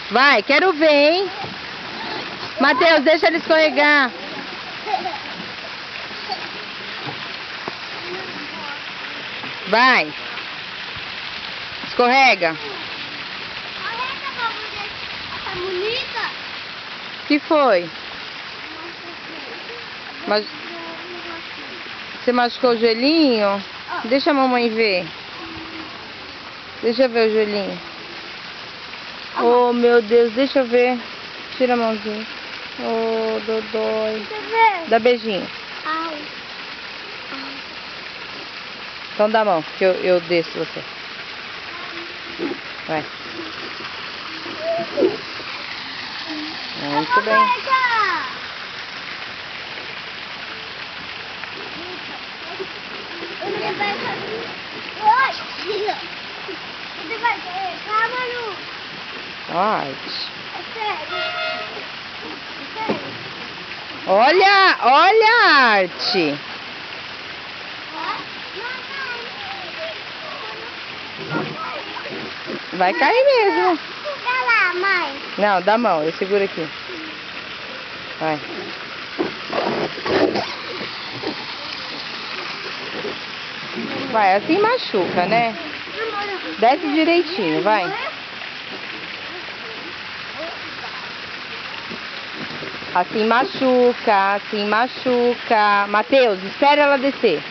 Vai, quero ver, hein? Matheus, deixa ele escorregar. Vai. Escorrega. Olha essa tá bonita. Que foi? Mas... Você machucou o joelhinho? Deixa a mamãe ver. Deixa eu ver o joelhinho. Oh, meu Deus, deixa eu ver. Tira a mãozinha. Oh, dodói. Dá beijinho. Então dá a mão, que eu desço você. Vai. Muito bem. Você vai ver, calma, Lu. Arte. É sério. É sério. Olha, olha a arte. Vai cair mesmo. Fica lá, mãe. Não, dá a mão, eu seguro aqui. Vai. Vai, assim machuca, né? Desce direitinho, vai. Assim machuca, assim machuca. Matheus, espera ela descer.